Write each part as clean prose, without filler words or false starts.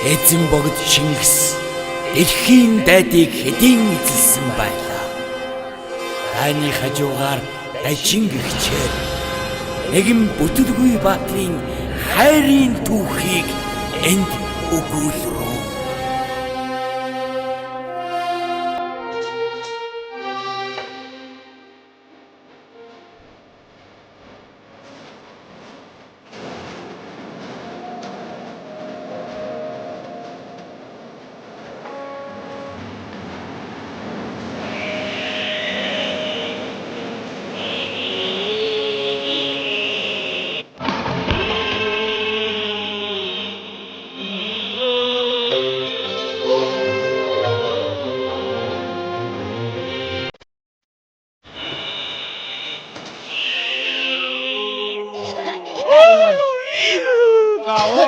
Эзэн богд Шингис дэлхийн дайдыг хэдийн эзэлсэн байлаа. Таны хажуугаар дажин гихчээр нэгэн бүтэлгүй баатрын хайрын түүхийг энд өгүүлрүү.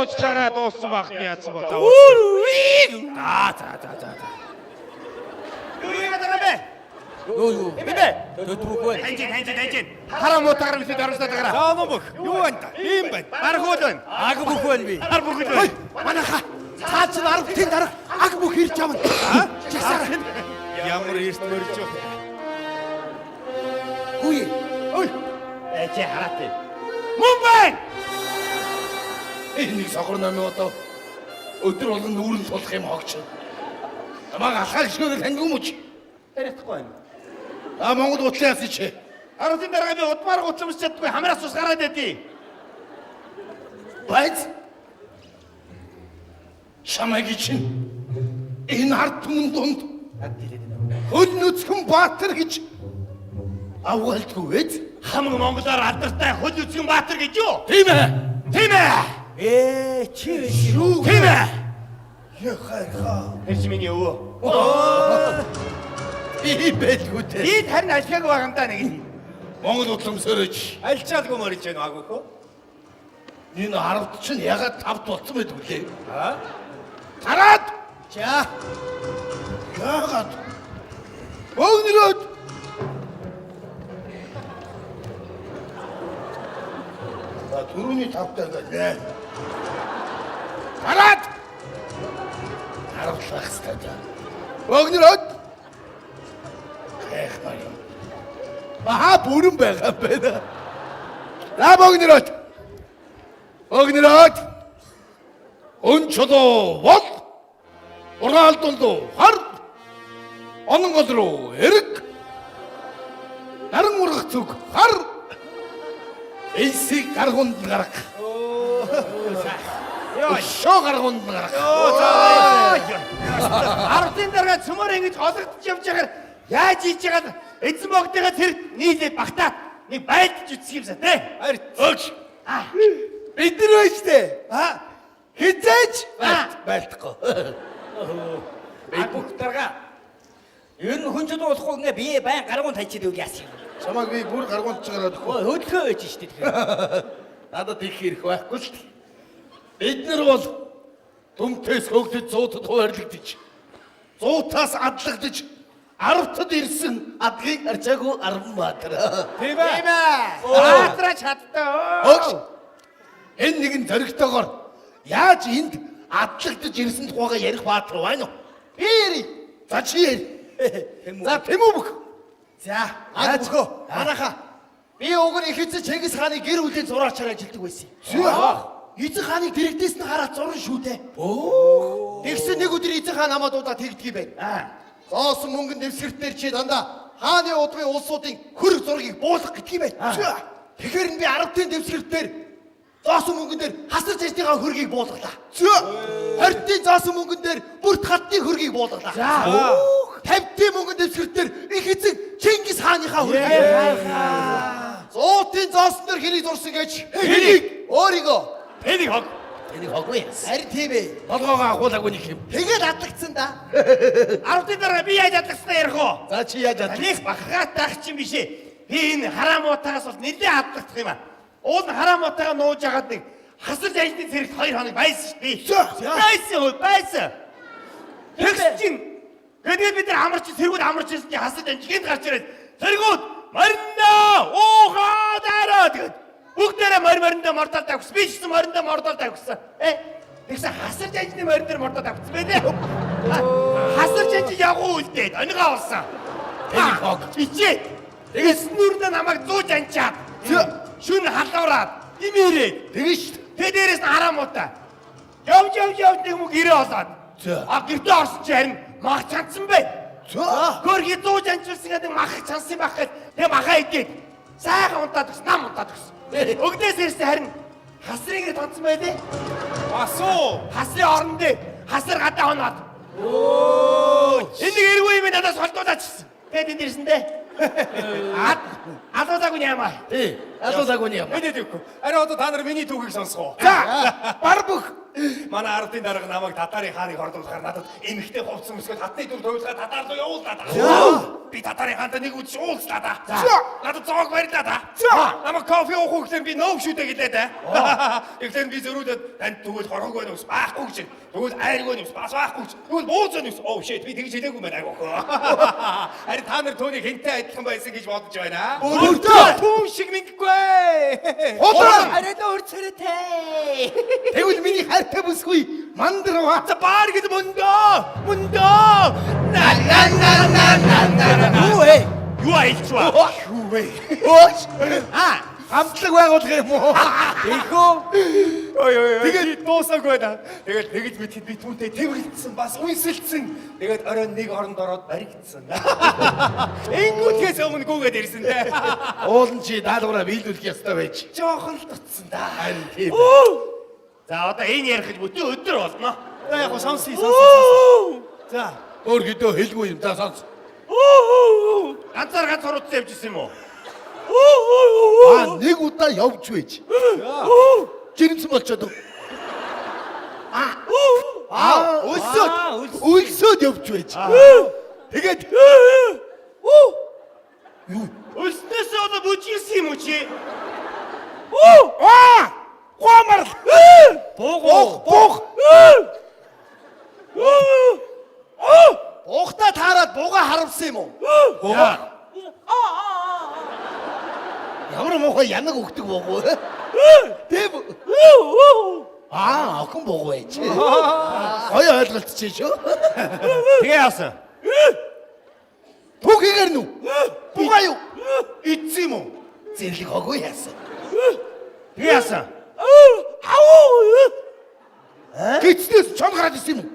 Уучлаарай дууссан багт яатсан бол. За. Юу яагаад байгаа бэ? Юу. Бибэ. Төдрүүгүй. Таньж. Хараа муутагаар бисэд орсоо тагараа. Яагаад бүх? Юу байна та? Ийм байна. Бархууд байна. Аг бүх байна би. Хар бүгд байна. Манайха цаач нь 10-ын дараа аг бүх ирж явна. Часаар. Ямар эрт мөрж байна. Хүй. Ой. Чи хараатай. Мөн байна. Энийг сохор намын одоо өдөр болгон нүүрэн тулах юм хогч. Намайг алхаа гişгөөг таньгүй мөч. Ярихгүй байна. Монгол утлын ясч. 10-ын дараа би удмаар гуцамж чаддгүй хамраас ус гараад байдیں۔ Байц. Шамаги чинь энэ ард түмэн дунд хөл нүцгэн баатар гэж авгаалдгүй вэ? Хамаг монголоор алдартай хөл үсгэн баатар гэж юу? Тийм ээ. Тийм ээ. Чи шүү. Тийм ээ. Яхаа. Тэрч миний өвөө. Би бэлгүү те. Энд харин ашиг багамдаа нэг. Монгол утлам сөрөж. Альчаалгүй морж байна агуух. Энэ ард чинь ягаад тавд болсон байд үлээ? Тараад. За. Ягаад? Богнороод. Түрүүний тавтай гэнэ. Тараад. Харуулах хэвээр. Богнороод. Эх маяг. Баха бүрэн байгаа байна. Богнороод. Богнороод. Өнчөлөө бол ураалдулуу хар онон гол руу эрг наран ургах зүг хар эсийг гаргунд гарах шоо гаргунд гарах 10-ын дараа цөмөр ингэж олгодож явж байгаад яаж хийж байгаад эзэн богдыгаа тэр нийлээд багтаад нэг байлдж үтсэх юмсаа те. Өгш бид нар өштэй хизээч байлдахгүй Аг бүх дарга. Ер нь хүн ч болохгүй ингээ би байн гаргуун тайчид үг яасан юм. чамаг би бүр гаргунд чагараад өгөхгүй Хөдөлгөө байж штэ тэгэхээр. надад их хэрэг байхгүй л бид нар бол дүмтээс хөгдөж зуутад хуваарлагдчих зуутаас адлагдаж арвтад ирсэн адгийг арчаагүй арван баатар Тийм ээ. Баатраа чадтаа. Өгш энэ нэгэн зоригтойгоор яаж энд адлагдаж ирсэн тухайга ярих баатар байна уу би яри за чи яри за тэмүбх За. аг бөхөө манайха би уг нь их эзэн Чингис хааны гэр бүлийн зураачаар ажилтдаг байсан юм. Эзэн хааныг дэрэгдээс нь хараад зурна шүү дээ. Тэгсэн нэг өдөр эзэн хаан намайг дуудаад тэгдгий байна. Зоосон мөнгөн дэвсгэртээр чи дандаа хааны удмын улсуудын хөрөг зургийг буулгах гэдгий байна. Тэгэхээр би 10-ын дэвсгэртээр зоосон мөнгөн дээр хасар жижигхэн хөргийг буулгалаа. 20-ын зоосон мөнгөн дээр бүрт хатны хөргийг буулгалаа. 50-ын мөнгөн дэвсгэртээр их эзэн Чингис хааныхаа хөргийг. 100-ын зоосон дээр хэнийг зурсан гэж хэнийг өөрийгөө Энийг хог. энийг хоггүй. Харин тийм ээ. Болгоогоо агуулаагүй нэг юм. Тэгээд адлагдсан да. 10-ын дараа би яаж адлагдсан ярих уу? За чи яаж адлагдсан? Таныг бахгаатайх чинь биш ээ. Би энэ хараамуутаагаас бол нэлээд адлагдах юм аа. Уул нь хараамуутаагаа нууж агаад нэг хасар ажлын зэрэгт 2 хоног байсан шүү дээ. Байсан. Тэгс чинь тэгээд бид нар амарч сэргүүд амарч ирсэн чинь хасар ажлын гарч ирээд сэргүүд маринда уухаа дараа тэгээд бүгдээрээ мориндоо мордол тавьсан. Би ч гэсэн мориндоо мордол тавьсан. Тэгсэн хасар жанжны морь дээр мордод авчихсан байлээ. Хасар жанж явгуу үлдээд онигаа олсон. Энийг хог. Ичээ. Тэгээс нүрдэ намайг зууж анчаад. Шүн халуураад имээрээ. Тэгээ шүү. Тэ дээрээс нь хараамуудаа. Явж нэг мөг ирээ олоод. А гэртээ орсон чи харин мах чансан бай. Гөрхи зууж анчилсан гэдэг мах чансан байх гэд тэг махаа идээд. Сайхан унтаад өгс, нам унтаад өгс. Өгдөөс ирсэн харин хасрыг тонцсон байлээ. Асуу. Хасрын орон дээр хасар гадаа хоноод. Энэ эргүй юм надаас холдуулаачихсан. Тэгээд энэ ирсэн дээ. Алуудаагүй нямаа. Алуудаагүй юм. Мэдээгүй. Ари одоо та нар миний түүхийг сонсгоо. За, бар бүх. Манай ардын дарга намайг татарын хааныг хордуулахаар надад эмхтэй хувцсан өсгөө татны дүр төвлөгөө татаар руу явуулдаа да. Би татарын хаантай нэг үдши уулзлаа да. Надад зоог барьлаа да. Намайг кофе уух хөглөн би нөөг шүтэ гэлээ да. Эхлээд би зөрүүлээд танд тэгвэл хорхог байна ус баахгүй гэж. Тэгвэл айргүй юм бас баахгүй гэж. Тэгвэл бууцсан юм. Oh shit би тэгж хэлээгүй байна айгуу. Ари та нар түүнийг хэнтэй адилхан байсан гэж бодож байна. Өөртөө Түүн шиг минггүй. Ходроо. Арайда өрцөрөтэй. Тэгвэл миний хайртай бүсгүй мандрава. За баар гэж мөндөө. Юу ээ? Юу аилчваа? Юу вэ? Оош. Хамтлаг байгуулах юм уу? Ийхүү. Тэгээд дуусаагүй байна. Тэгээд тэгж мэдэхэд би түүнтэй тэрвэрлсэн бас үнсэлсэн. Тэгээд оройн нэг оронд ороод баригдсан. Энгүүтгээс өмнө гүгээд ирсэн дээ. Уулын чи даалгавраа биелүүлэх ёстой байж. Жохон л дутсан да. Харин тийм. За одоо энэ ярих гэж бүтэн өдөр болно. За яг сонсъё. За. Өөргөдөө хэлгүй юм да сонс. Ганцаар ганц хуруудсан явжсэн юм уу? Нэг удаа явж байж. Жирэмсэн болчиход. Үлсөд явж байж. Тэгээд Өлснөөс одоо бүжигсэн юм уу чи? Гомар. Буух. Буухта таарад бууга харамсан юм уу? Ямар муухай янаг өгдөг буугу. Тэв. Охин бууг байж. Гоё ойлголцчих шүү. Тэгээ яасан? Түүхийгэр нү. Бугаа юу? Идсэн юм уу? Зэрлэг хогоо яасан. Тэгээ яасан? Гитснээс чон гараад исэн юм уу?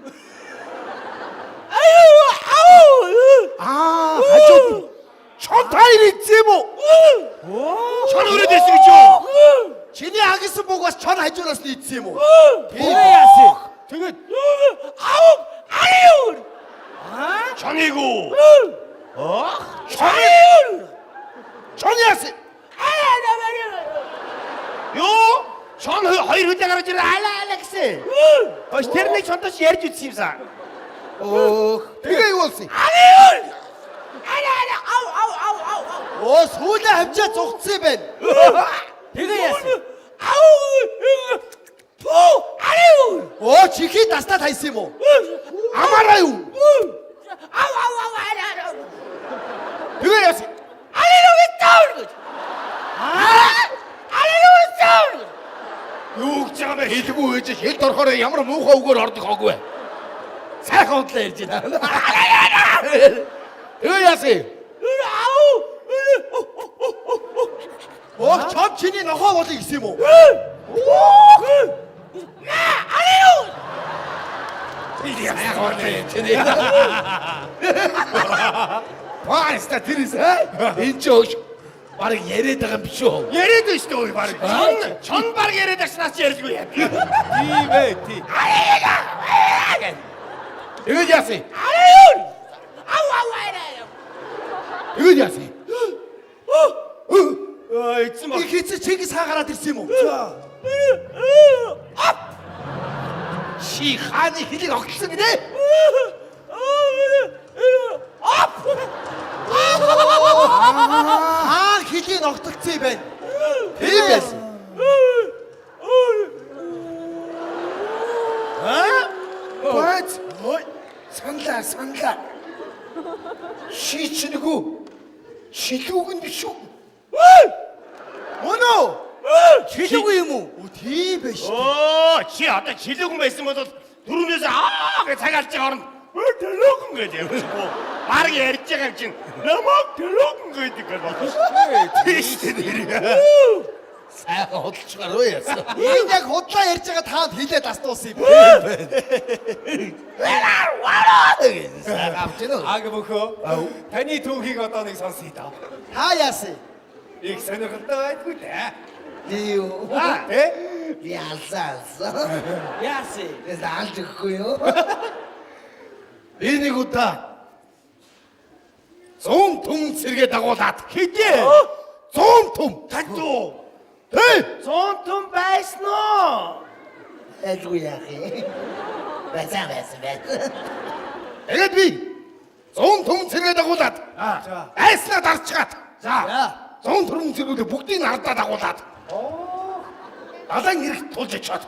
Хажууд чон тайр идсэн юм уу? Чон өрөөд ирсэн гэж юу? Чиний агсан бууг бас чон хажуураас нь идсэн юм уу? Яасан. Тэгээд Чоныг уу? Чон яасан? Юу? Чон хоёр хүлээ гарч ирээ алаа гэсэн. Хош тэр нэг чонточ ярьж үтсэн юмсан. Тэгээ юу болсон? Сүүлээ хавчаа зүгтсэн байна. Тэгээ яасан. Чихий дастаад хайсан юм уу? Амаараа юу? Тэгээ яасан? Юу гэж байгаа бэ? Хэлгүй байж хэлд орохоор ямар муухай үгээр ордог хоггүй. Сайхан удлаа ярьж байна. Тэгээ яасан? Чом чиний нохоо болыг гисэн юм уу? Пааста тэрс энэ ч өөш барыг яриад байгаа юм биш үү? Яриад байна шүү дээ баг. Чон баг яриад агснаас ч ярьжгүй яа. тийм ээ тийм. Тэгээд яасан? Тэгээд яасан? Эцэн баг. Их хэцээ Чингис хаан гараад ирсэн юм уу? Чи хааны хэлийг огтлсон гинэ? Хэлийг огтлцсон юм байна. Тийм байсан. Бац. Санлаа. Шийчнэгүү. Шилүүг нь биш үү? Өнөө. Чилээгүй юм уу? Тийм байж. Оо, чи одоо чилээгүй байсан бол түрүүнээс гэж цагаалж байгаа орнд төлөөгөн гэж явахгүй. Баг ярьж байгаа юм чинь намайг төлөөгөн гэдэг бол. Тийш дээ. Сайхан хөдөлж гаруу яасан. Энэ яг худлаа ярьж байгаа таанд хилээд астуулсан юм. Сайхан авч гэнэ. Аг мөхөө. Таны түүхийг одоо нэг сонсъё да. Та яасан? Их сонирхолтой байдгүй дээ. Юу? Тэ? Яасан. Яасын. Заалж өгөхгүй юу? Би нэг удаа 100 түм сэргээ дагуулад Хэдий? 100 түм. Тантуу. Хей! 100 түм байсан уу? Айлгүй яах юм? Байсан. Тэгээд би 100 түм сэргээ дагуулад айснаа дарчгаад. За. 100 түм сэргүүдээ бүгдийг нь ардаа дагуулад. Далайн ирэх тулж чад.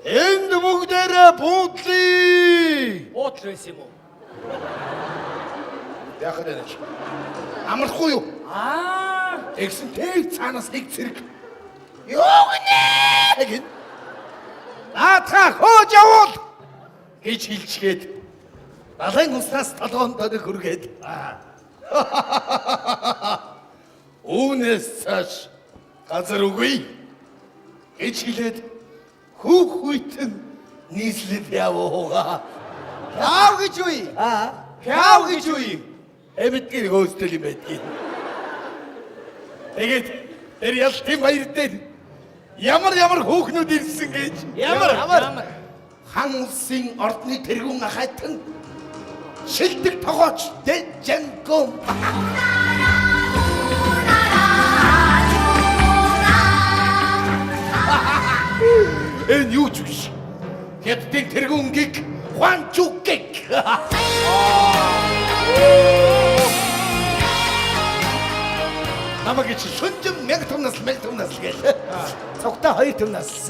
Энд бүгдээрээ буудлаа. Буудлаа байсан юм уу? Яхад энэ чи. Амархгүй юу? Аа, Тэгсэн тэг цаанаас нэг зэрэг. Юу гинэ гин. Наатха хөөж явуул гэж хилчгээд далайн уснаас толгоонд хөргээд. Үүнээс цааш газар үгүй гэж хэлээд хүүх хүйтэн нийслэл явуугаа. Яав гэж үе? Яав гэж үе? Эмэтгэр хөөстөл юм байдгийг. Тэгээд тэр ялтын баяр дээр ямар хөөхнүүд ирсэн гэж. ямар. Хан улсын ордны тэргүүн ахайтан шилдэг тогооч Дэжэнгом. Энэ юу ч биш. Хятадын тэргүүнгийг Хуанчугэг. Намайг чи шүнжин 1000 томнос гээл. Цогтой 2 томнос.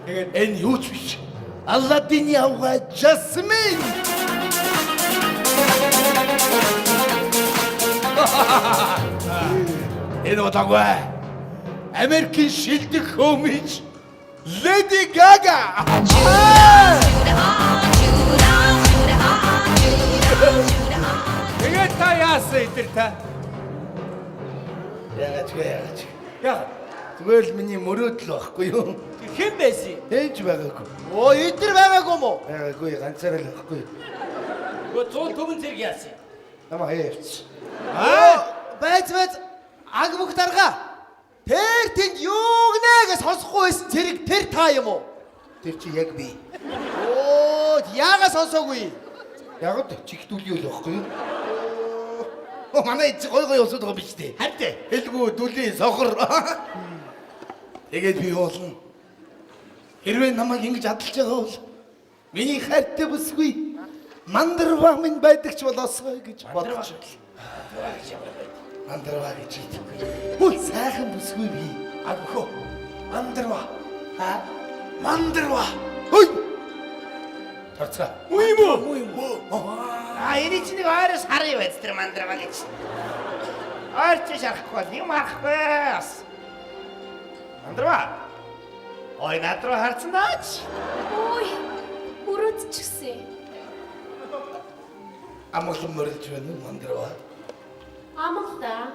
Тэгээд энэ юу ч биш. Алладин явга Жасмин. Энэ удаагүй. Америкийн шилдэг хөөмич Леди Гага. Тэгээд та яасан энэ та? Яагаад. Яа. Зүгээр л миний мөрөөдөл байхгүй юу? Хэн байсан? Ээж байгаагүй. Оо эдгээр байгаагүй мó? Байгаагүй ганцаараа л байхгүй. Гөө 100 түмэн зэрэг яасан? Намаа хаяач. Байц аг бүх дарга. Тэр тэнд юу гэнэ гэж сонсохгүй байсан зэрэг тэр та юм уу? Тэр чи яг би. Оо яага сонсоогүй? Яг чигтүүл юу л байхгүй юу? Манай чи гой усууд байгаа биз дээ. Харин Хэлгүй дүлийн сохор. Тэгээд би уулна. Хэрвээ намайг ингэж адалж байгаа бол миний хайртай бүсгүй мандарва минь байдаг ч болоосой гэж бодож байна. Мандарва гэж хэлдэг. Хөө сайхан бүсгүй би. агхөө. Мандарва. Мандарва. Хөөе. Тарцгаа. Энэ чинь нэг ойроос харъя байц тэр мандарва гэж. Ойрч шарахгүй бол юм харахгүй бас. Мандарва. Ой надруу харцнаач. Ой, өрөөдчихсэн. Амгалан мөрөлж байна уу мандарва? Амгалаа.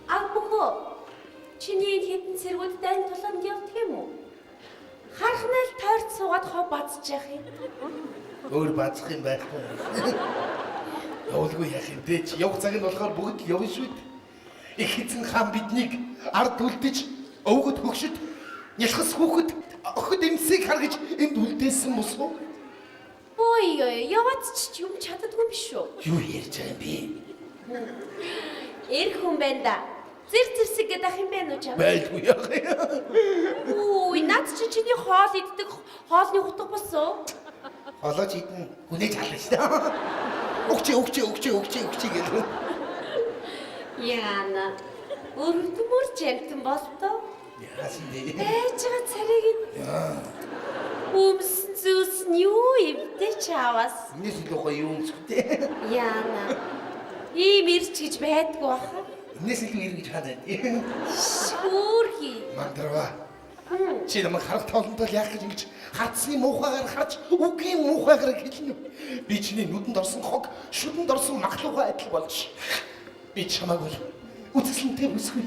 Агбөхөө. Чиний хэдэн цэргүүд дайн туланд явдаг юм уу? Харахнаа л тойрч суугаад хоо бацж явах юм. Өөр бацах юм байхгүй. Явуулгүй яах юм дээ чи явах цаг нь болохоор бүгд л явна шүү дээ. Их эзэн хаан биднийг ард үлдэж өвгөд хөгшөд нялхас хүүхэд охид эмсийг харгаж энд үлдээсэн мус уу? Ой, яваач ч юм чаддгүй юм биш үү? Юу ярьж байгаа юм бэ? Эр хүн байна да. Зэрэг гэдэг ах юм байна уу чам? Байлгүй яах юм. Үй, над чи чиний хоол иддэг хоолны утга босоо. Холооч идэн хүнээ чална шүү дээ. Өгчээ гэдэг. Яна. Өрөвдмөр жамтан болтоо. Яасан дээ? Ээж байгаа царийг нь. Өмсөн зүс нь юу ивдэ чавас. Нийс л гоё юм зүгтээ. Яна. Ийм ирч гэж байдгүй баха. Энэс илүү эргэж хаад байна. Шүүрхий. Мандрава. Чи намайг харах тоолондоо яах гэж ингэж хатсны муухайгаар харж үгийн муухайгаар хэлнэ. Би чиний нүдэнд орсон хог, шүдэнд орсон махлууга адил болж. Би чамайг бол үзэсгэлэнтэй үсгүй.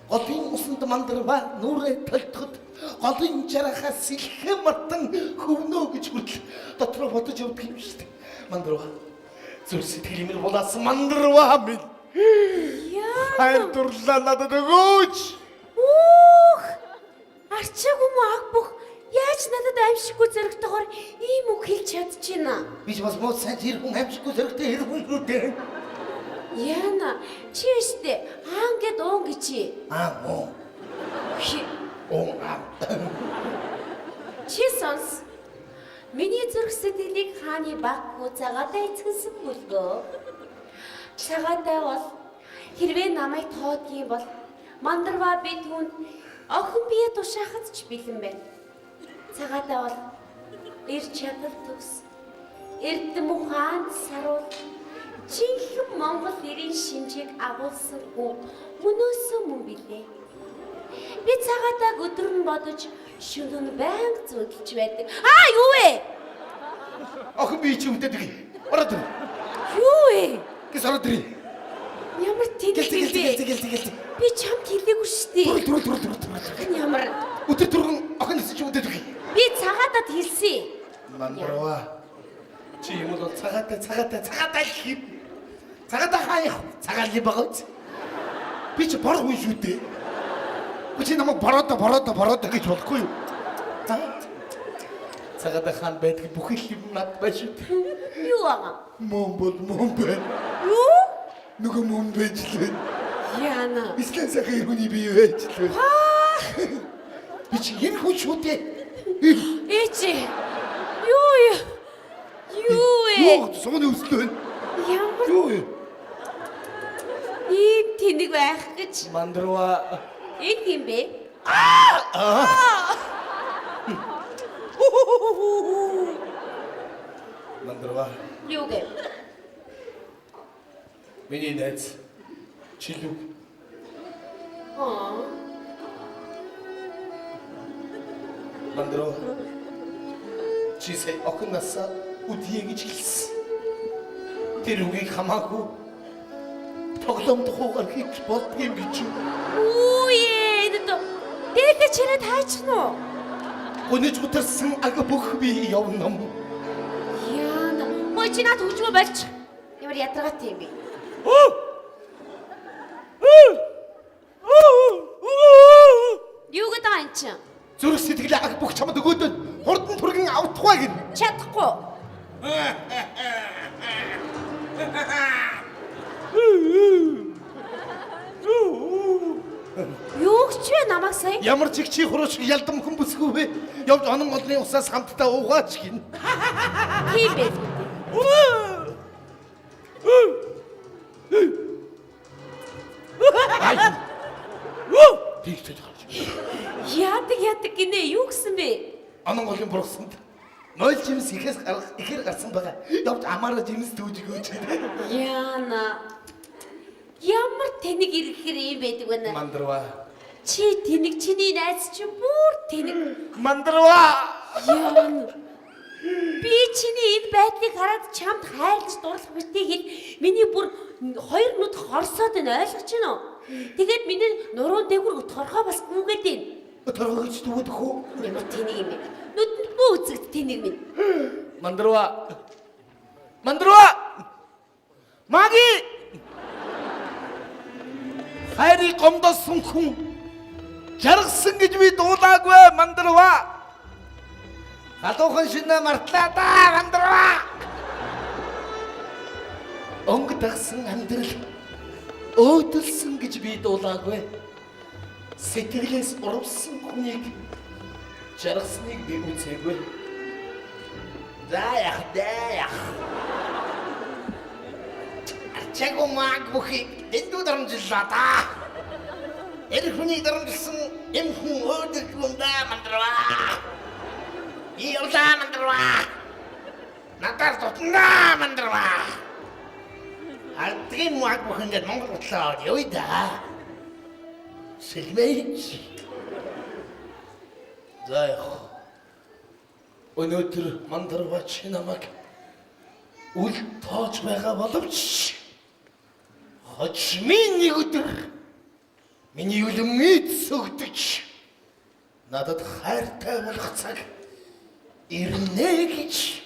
Голын усанд мандрава нүрээ толтоход голын жарахаас сэлхэн мартан хөвнөө гэж хүртэл дотроо бодож явдаг юм шүү дээ. Мандрава. Зүр сэтгэлээр булаасан мандрава минь. Яа. Хайр дурлаа надад өгөөч. Ух! Арчаагүй мө аг бүх яаж надад аимшиггүй зөрөгтэйгээр ийм үг хэлж чадчихна. Би ч бас муу сайн тэр хүн амжихгүй зөрөгтэй хэрэг хүн шүү дээ. Яна, чи өстэй хаан гэд уун гिची. Аа. Оо. Чи сонс. Миний зүрх сэтгэлийг хааны баггүй цагаатай эцгэлсэн бүлгөө. Цагаатай бол хэрвээ намайг тоодгийн бол мандрава би түүнд охин бие тушаахад ч бэлэн байна. Цагаатай бол эр чадвар төгс. Эрдэм ухаанд саруул. Чихэн Монгол эрийн шинжийг агуулсан хүмүүсэн мөн билээ. Би цагаатай өдөр нь бодож шөнө нь байнга зүудэлж байдаг. Аа юу вэ? Охин би чи өвдөд гээ. Ороод ир. Юу вэ? Гэс ороод ир. Ямар тэнэг Гэлтэй. би чамд хэлээгүй штий. Түрэл. Ямар Өдөр түргэн охин чи өвдөд гээ. би цагаатад хэлсэн. Мандрава. Чи юм бол цагаатай хий. Цагаатай хаяа. Цагаал багц. Би чи бор хүн шүү дээ. Би чи намайг бороо гэж болохгүй юу? Цагаатай хаан байдаг бүх юм над байж. Юу аа? Мөн байна. Юу? Нөгөө мөн байж лээ. Яна. Ислэн сайхан хүний бий байж лээ. Би чи энэ хүн шүү дээ. Эчи. Юу? Юу сууны өслөө. Ямар Юу? ийм тэнэг байх гэж Мандрава. энэ юм бэ? Мандрава. Юу гэ? Миний найз Чилүг. Мандрава. Чи сая охинасаа үдье гэж хэлсэн. Тэр үгийг хамаагүй тоглоомд хуугаар хийж болдгийм гэж. Үе эдэ. Дээд чирээ таачих нь уу? Өнөж утарсан аг бүх би явна. Яна. Мой чи над хөгжмөө болж. Ямар ядаргаатай юм бэ? Юу гэдэг юм чи? Зүрх сэтгэл аг бүх чамд өгөөд хурдан түргэн автахгүй гин. Чадахгүй. Юу ч вэ намайг сая? Ямар ч их чи хурууч ялдам хүн бүсгүй вэ? Явж онон голны усаас хамтдаа уугаач гин. Тийм бэ. Тийч гарч. Яадаг гинэ юу гэсэн бэ? Онон голын бургасанд нойл жимс ихээр гарсан байгаа. Явж амаараа жимс түүж өгөөч. Яна. Ямар тэнэг ирэхэр юм байдаг вэ? Мандрава. Чи тэнэг чиний найз чи бүр тэнэг. Мандрава. Яна. Би чиний энэ байдлыг хараад чамд хайрлаж дурлах битгий хэл миний бүр хоёр нүд хорсоод байна ойлгож байна уу? Тэгээд миний нуруу дээгүр торхоо бас гүгээд байна. Торгож дүүдэг хөө. Ямар тэнэг юм бэ? Нүдэнд бүү үзэгд тэнэг минь. Мандрава. Маги. Хайрыг гомдосон хүн жаргасан гэж би дуулаагүй Мандрава. Хадуухан шинэ мартлаа да Мандрава. Онгодсон амьдрал өөдөлсөн гэж би дуулаагүй. Сэтгэлээс урвсан хүнийг жаргасныг би үзээгүй. Даях. Арчаагүй маг бүхий эндүү дарамжлаа да. Эр хүний дарамжсан эм хүн өөдөлж мунда Мандрава. Иолда Мандрава. Надад тутна Мандрава. Ардгийн маг бүх ингээд Монгол утлаа явъя да. Сэлмэж. За яах. Өнөөдөр мандарвач намайг үл тоож байгаа боловч хожмын нэг өдөр миний үлэмэд сөгдөж надад хайртай болох цаг ирнэ гэж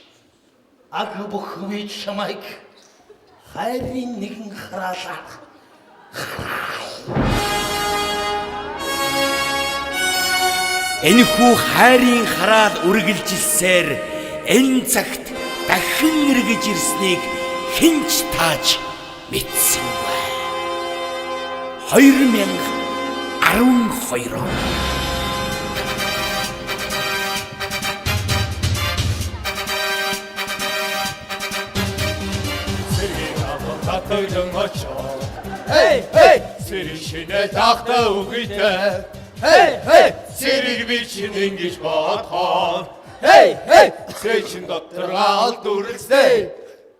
аг бүхвэж чамайг хайрын нэгэн хараалаа. Энэхүү хайрын хараал үргэлжилсээр энэ цагт дахин эргэж ирснийг хинч тааж мэдсэнгүй. 2012 он. Татагдан очоо. Хей, хей. Сэрэг шинэ тахта үгүйтэй. Хей, хей. Сэрэг бичин ингэж бодхон. Хей, хей. Сэчин дотор алд үргэлжлээ.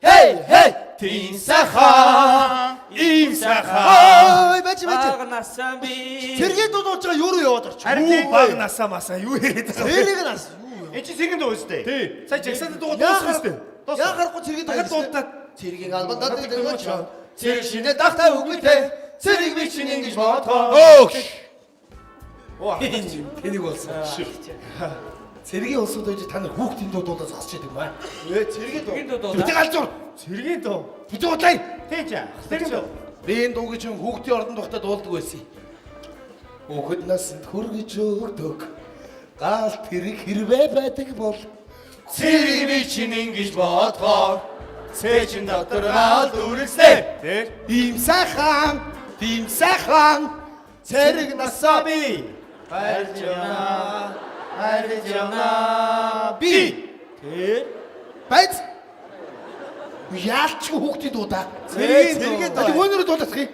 Хей, хей. Тийм сайхан. Ийм сайхан. Ой, бач. Агнасан би. Тэргээд дуулж байгаа юу руу яваад орч. Харин баг насаа масаа юу яриад байгаа. Тэрийг нас. Энд чи сэгэн дуу өстэй. Тий. Сая жагсаанд дуу дуусах өстэй. Яа гарахгүй тэргээд Дахиад дуултаа. Цэргийн албан даад дэгч. Цэрэг шинэ дахта үгүйтэй. Цэрэг бичин ингэж бодхон. Өөх. Тэнийг болсон. Цэргийн улсууд байж та нар хүүхдийн дуудаа зогсож байдаг маа. Цэргийн дуу. Энд доо. Бүтэг алзуур. Цэргийн дуу. Бүтэг утлаа. Тий ч. Цэргийн дуу. Би энэ дуу гэж хүүхдийн ордон тухтад дуулдаг байсан. Хүүхэд насанд хүргэж өгдөг. Гал тэрэг хэрвээ байдаг бол Цэрэг бичин ингэж бодхон. Сэчин дотор алд үргэлжлээ. Тий. ийм сайхан, тийм сайхан цэрэг насаа би Хайрж явна. би байц яалч хүүхдийн дуудаа. Цэргийн дуу. Өнөөдөр дуулах юм.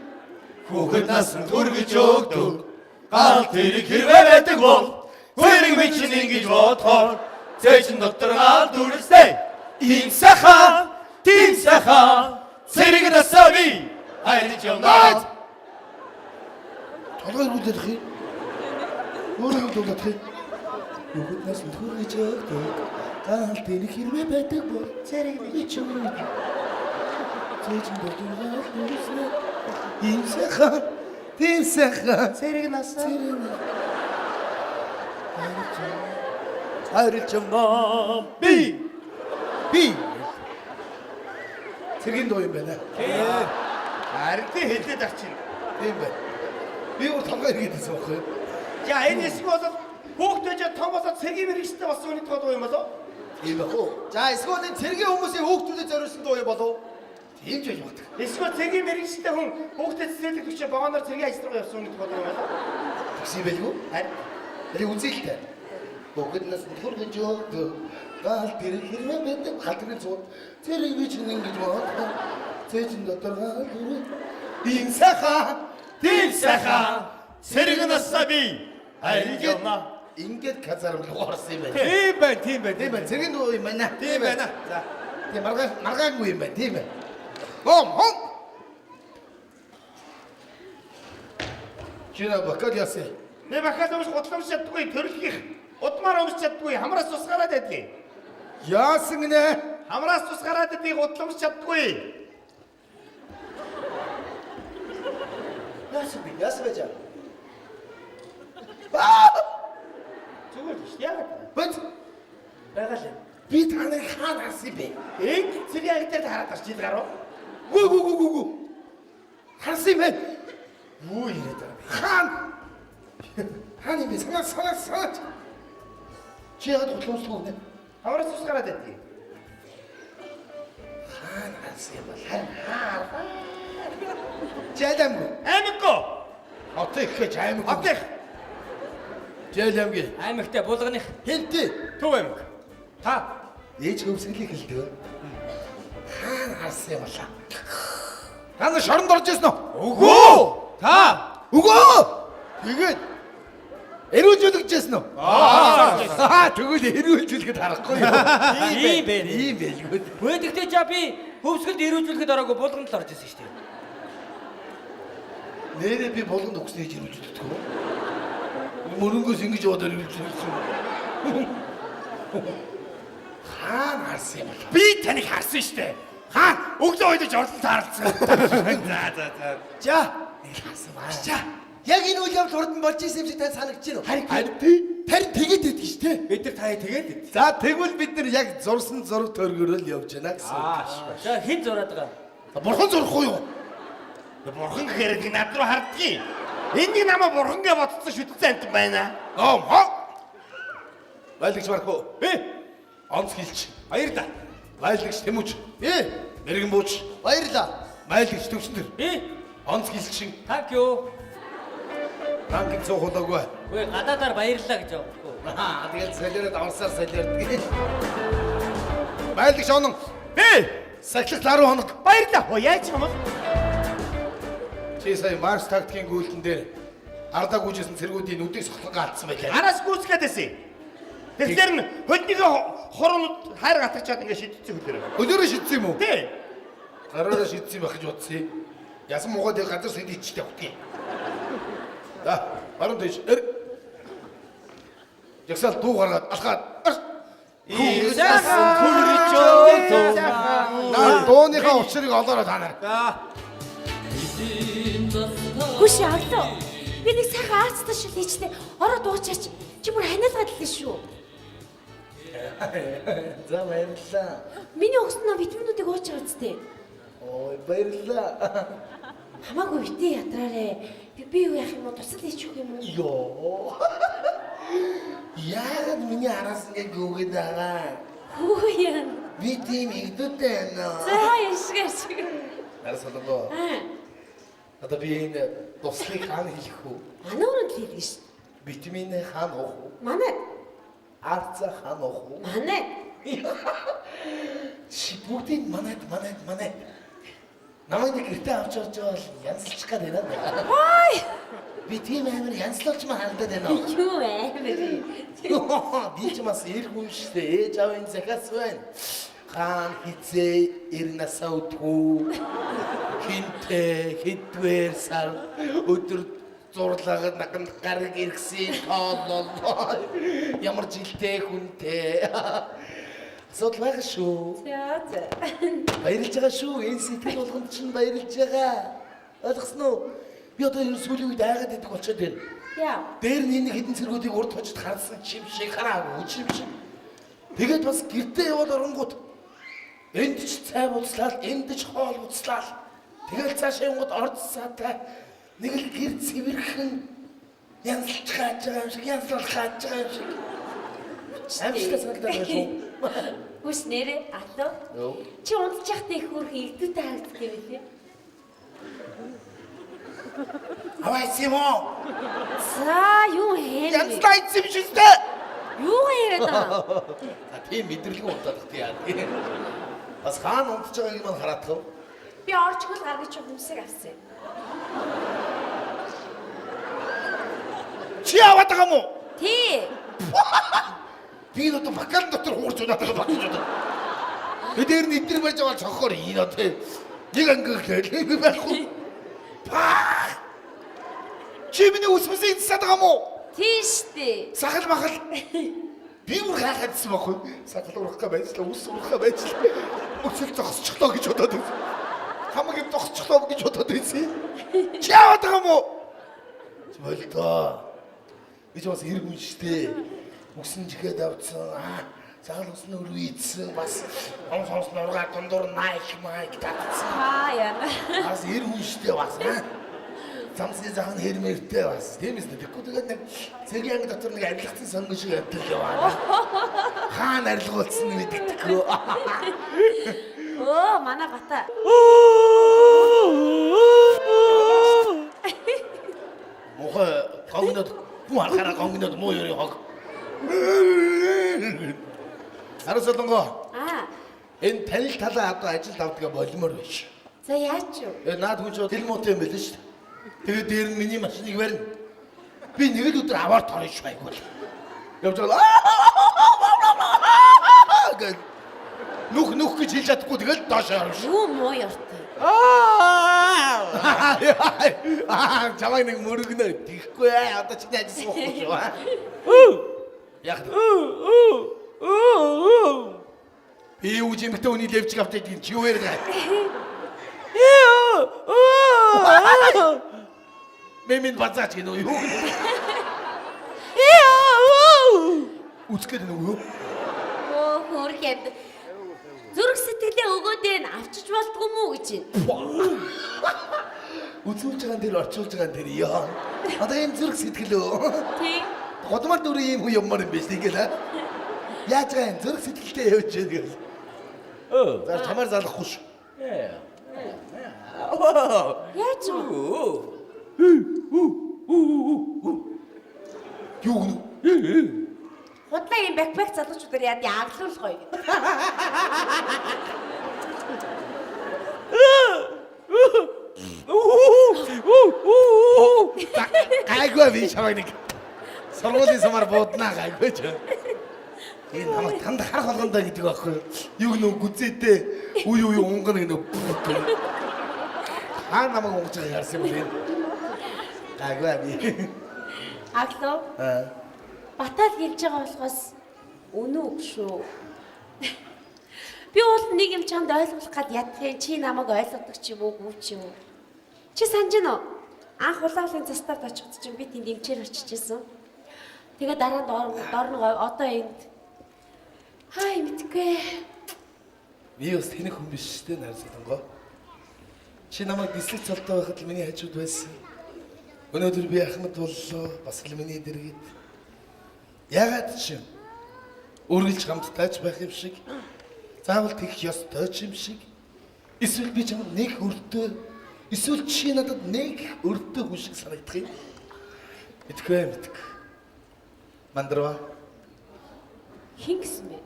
Хүүхэд насанд хүргэж өгдөг. Гал тэрэг хэрвээ байдаг бол цэрэг бичин ингэж бодхон. Сэчин дотор алд үргэлжлээ. Ийм сайхан. Тийм сайхан. Цэрэг насаа би хайрж явна. Толгой рүүлэх юм. Өөрөө дуулах юм. Хүүхэд насанд хүргэж өгдөг. Гал тэрэг хэрвээ байдаг бол цэрэг би ч юм. Цэжин дотор ийм сайхан, тийм сайхан цэрэг насаа. Хайрч юмаа би цэргийн дуу юм байна. Харин тий хэлээд ах чинь. Тийм байна. Би өөр толгой иргэдсэн байхгүй юу? За энэ хэсэг бол хүүхдэж том болоод цэргийн мэрэгчтэй болсон хүний дуу юм болоо. Тийм байх уу? За эсвэл энэ цэргийн хүмүүсийн хүүхдүүдэд зориулсан дуу юм болов? Тийм ч байж магадгүй. Эсвэл цэргийн мэрэгчтэй хүн хүүхдэд цэцэрлэг төвчөө багаанаар цэргийн ажил руу явсан хүний дуу юм болоо. Тэгсэн байлгүй? Харин Тэрийг үзээлтэй. Бүгд нас хүргэж өгдөг. Гал тэрэг хэрвээ байдаг халтрын цууд цэрэг би чинь ингэж бод. Цэжин дотор гал тэрэг ийм сайхан, Тийм сайхан. Цэрэг насаа би хайрж явна. ингээд казарм руу орсон юм байна. Тийм байна, тийм байна. Тийм байна. Цэргийн дуу юм байна. Тийм байна. За. Тийм маргаагүй юм байна. Тийм байна. Хом. Чина бакад ясэ. би бахад өмс гутламж чаддгүй төрөлхийх. Удмаар өмс чаддгүй хамраас тус гараад байдгийг. Яасан гинэ? Хамраас тус гараад байдгийг гутламж чаддгүй. Яасан байж? Зүгээр биш яагаад? Бат Байгаа л. би таныг хаанаас юм бэ? Энд цэргийн агтад хараад гарч ил гарав. Гү. Харсан юм бэ? Юу яриад байгаа бэ? Хаан. Хаан юм бэ? Санаа. Чи яагаад утлуусгүй нэ? Хамраас тус гараад байдгийг. Хаанаас юм бол хаа. Жадамгүй. Амиггүй. Отыг гэж аймаг. Отыг. Жадамгүй. Аймагтай булганых Хинтээ. Төв амиг. Та ээж хөвсгөлийг хэлдэг. Хаан харсан юм болоо. Та нар шоронд орж ирсэн үү? Үгүй. Та Үгүй. Тэгээд Эрүүлжүүлэгчсэн үү? Тэгвэл эрүүлжүүлэхэд харахгүй юу? Ийм бэ. Ийм байлгүй. Гэхдээ жаа би хөвсгөлд ирүүлжүүлэхэд ороогүй булганд л орж ирсэн шүү дээ. Нэрээ би болгонд өгснөө эрүүлжүүлдэг үү? Мөрөнгөөс ингэж яваад эрүүлжүүлсэн. Хаан харсан юм бол. Би таныг харсан штэ. Хаан өглөө ойлож орлон таарлцсан. За. За. Харсан баа. За. Яг энэ үйл явдал хурдан болж исэн юм шиг тань санагдаж байна уу? Харин тий. Тарин тэгээд идэх шүү дээ. Бид нар таа тэгээд. За тэгвэл бид нар яг зурсан зураг төргөрөл явж байна гэсэн. За хэн зураад байгаа? Бурхан зурахгүй юу? Бурхан гэхээр над руу хардгийг. Энийг намайг бурхан гэж бодсон шүтцэн амт байна. Байлагч Марко. Онц хилч. Баярлаа. Байлагч Тэмүүж. Мэргэн бууч. Баярлаа. Байлагч Төвчнөр. Онц хилчин. Thank you. Танкд цуухулаагүй. Гүй гадаадаар баярлаа гэж явахгүй. Тэгээд солиороод авсаар солиордог. Байлагч онон. Сахилах 10 хоног. Баярлаа. Яаж юм бол? Чи сая Марс тактикийн гүйлтэн дээр ардаа гүйжсэн цэргүүдийн нүдийг сохлон гаалцсан байлаа. Араас гүйцгээд байсан. Тэгэхээр нь хөлнийг хоронууд хайр гатгачаад ингэ шидчихсэн хөлөөрөө. Хөлөөрөө шидсэн юм уу? Тий. Гараараа шидсэн байх гэж бодсон. Ясан муугаад газар сэдийчтэй явтыг. За, баруун дэш. Жагсаал дуу гаргаад алхаад. Ийсэн төрчөө. Наа дууныхаа учрыг олоороо та нар. Хүш явлаа. Би нэг сайхан аацтай шил хийчтэй. Ороо дуучаач. Чи бүр ханиалгаад л шүү. За баярлалаа. Миний өгсөн витаминуудыг ууч байгаа үстэй. Ой баярлалаа. Хамаагүй битээ ядраарэ. Би юу яах юм уу? Тусал хийчих юм уу? Йоо. Яагаад миний араас ингэ гүгээд байгаа? Хөө яа. Би тийм игдүүтэй байна. За яшгаач. Арас болоо. Одоо би энэ туслыг хаана хийх вэ? Манай өрөнд л хийдэг ш. Витамин хаана уух вэ? Манай. Арца хаана уух вэ? Манай. Чи бүгдийг манайд. Намайг нэг гэртээ авч явж байгаа бол янзлчих гээд байна. Ой. Би тийм амар янзлуулч маа харагдаад байна. Юу ээ. Би ч бас ир хүн шүү дээ. Ээж аавын захиас байна. Хаан хизээ ирнасаа утгуу. Хинтээ хидвэр сар өдөр зурлагад наган гараг иргсэн тоолол. Ямар жилтэй хүнтэй. Асуудал байгаа шүү. За. Баярлж байгаа шүү. Энэ сэтгэл болгонд чинь баярлж байгаа. Ойлгосон уу? Би одоо энэ сүүлийн үед айгаад идэх болчиход байна. Яа. Дээр нь энэ хідэн цэргүүдийг урд хожид харсан чим шиг хараагүй чим шиг. Тэгээд бас гэртээ яваад оронгууд энд ч цай буцлаад, энд ч хоол буцлаад. Тэгээд цаашаа явгод орцсаатай нэг л гэр цэвэрхэн янзлж хааж байгаа юм шиг, янзлах хааж байгаа юм шиг. Амжилттай санагдаад байна шүү. Хүс нэрээ алуу. Чи унтж яхад их хөрх игдүүтэй харагддаг юм лээ. Авайсимо. За юу хээ? Янзлаа ийцэм шилтэй. Юу яриад байгаа? За тийм мэдрэлгүй унтаад яа. Бас хаана унтж байгааг маань хараадах вэ? Би орж хөл гаргаж хүмүүсийг авсан. Чи аваад байгаа мó? Тий. Би одоо макан дотор хуурч удаад байгаа багч удаа. Би дээр нь идэр байж байгаа цохоор ийн одоо нэг ангиглээ би байхгүй. Паа! Чи миний үсмэсийг засаад байгаа мó? Тийш дээ. Сахал махал. Би бүр хаахадсан байхгүй. Сахал урахга байжлаа, үс урахга байжлаа. Өсөл зогсчихлоо гэж бодоод байсан. Хамаг юм зогсчихлоо гэж бодоод байсан. Чи яваад байгаа мó? Чи болтоо. Би ч бас хэрэг хүн штэ. Үсэн жигээд авцсан. Цагаал усны өрөө ийдсэн. Бас сонс нургаа дундуур найк татсан. Яа. Бас хэрэг хүн штэ бас. Замсын захан хэрмэртэй бас. Тийм ээ. Тэгэхгүй тэгээд нэг цэгийн анги дотор нэг арилгацсан сонгон шиг явдаг яваа. Хаана арилгуулсан мэддэггүй. Оо, манай бата. Мохоо гонгнод бүү харахаараа гонгнод муу ёрын хог. Харасаланго. Энэ танил талаа одоо ажил авдгаа болимоор биш. За яач юу? Наад хүн ч тэл муутай юм байл шүү дээ. Тэгээд дээр нь миний машиныг барина. Би нэг л өдөр аваар торно шүү айгүй. Явж байгаа гэл нүх гэж хэлж чадахгүй тэгэл доош орно шүү. Юу муу яртай. Чамайг нэг мөргөнө тийхгүй одоо чи яаж суухгүй шүү. Яг би юу жимтэй үний левчиг автаад чи юу яриа. Мэмин бацаач гинөө юу. Үцгээд нөгөө. Оо хөргээд. Зүрх сэтгэлээ өгөөд энэ авчиж болдгоо мүү гэж байна. Үзүүлж байгаа дээр орчуулж байгаа дээр яа. Одоо энэ зүрх сэтгэлөө. Тий. Годмар дүрийн юм юмар юм биш тийгэл. Яаж байгаа юм зүрх сэтгэлтэй явж байна гэл. За чамаар залахгүй ш. Яаж вэ? Юу гэнэ? Худлаа юм бэкпэк залуучуудаар яад яаглуулах гоё гэдэг. Гайгүй би чамайг нэг сургуулийн сумаар бууднаа гайгүй ч. Энэ намайг танд харах болгондоо гэдэг байхгүй юу? Юу нөө гүзээтэй уу унгана гэнэ. Аа намайг унгаж байгаа ярьсан юм бэ? Гайгүй би. Аглоо. Батал гэлж байгаа болохоос үнэн үг шүү. Би бол нэг юм чамд ойлгох гад ядах юм чи намайг ойлгодог ч юм уу гүү ч юм уу. Чи санаж гэнэ үү? Анх улаалын застаад очиход чинь би тэнд эмчээр очижсэн. Тэгээ дараа нь дорногоо одоо энд хай мэдгүй. Би бас тэнэг хүн биш шүү дээ найрсалангоо. Чи намайг бислэг цолтой байхад л миний хажууд байсан. Өнөөдөр би Ахмад боллоо. Бас л миний дэргэд. Ягаад ч юм үргэлж хамттайч байх юм шиг. Заавал тэгэх ёстой ч юм шиг. Эсвэл би чамд нэг өртөө, эсвэл чи надад нэг өртөө хүн шиг санагдах юм. Мэдгүй. Мандрава. Хин гэсэн бэ?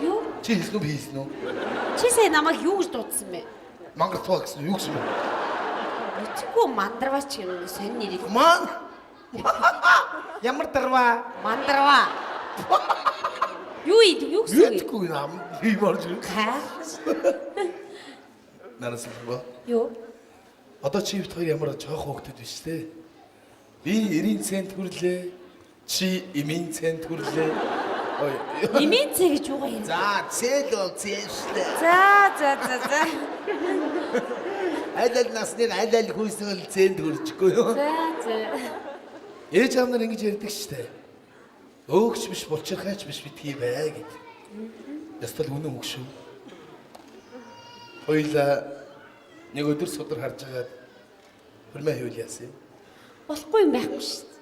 Юу? Чи хэлсэн үү би хэлсэн үү? Чи сая намайг юу гэж дуудсан бэ? Мангартаа гэсэн юу гэсэн бэ? Мэдгүй мандарвач юм сонь нэрийг. Ман. Ямар дарва? Мандарва. Юу гэсэн бэ? Мэдгүй нам би борж. Нарасан бо. Юу? Одоо чи бит хоёр ямар жоох хөөгдөд биш те. Би 90 цент хүрлээ. Чи имийн цент хүрлээ. Ой. Имийн цэ гэж юугаа юм? За, цэл бол цээштэй. За. Айлал насны айлал хүйсэл цент хүрчихгүй юу? За. Ээж аав нар ингэж ярьдаг штэ. Өөгч биш булчирхайч биш битгий бай гэд. Ястал үнэн үг шүү. Хоёлаа нэг өдөр судар харж агаад хөрмөө хийвэл яасан юм? Болохгүй юм байхгүй шүү дээ.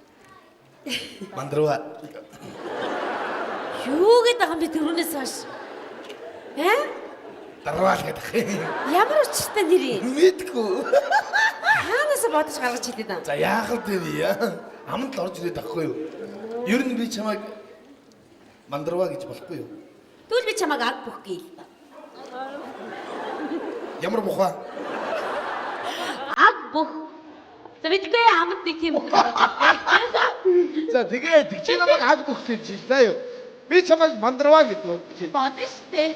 Мандрава. Юу гэдэг юм би түрүүнээс хойш. Дарвал гэдэг. Ямар учиртай нэр юм? Мэдгүй. Хаанаас бодож гаргаж хэлээд байна? За яахад вэ яа? Аманд л орж ирээд байхгүй юу? Ер нь би чамайг мандрава гэж болохгүй юу? Тэгвэл би чамайг аг бүх гээл та. Ямар бухаа? Аг бүх. За бидгээ хамт нэг тийм. За тэгээд чи намайг аг бүх гэж хэлсэн юу? Би чамайг мандрава гэдэг үү? Бодно штэ.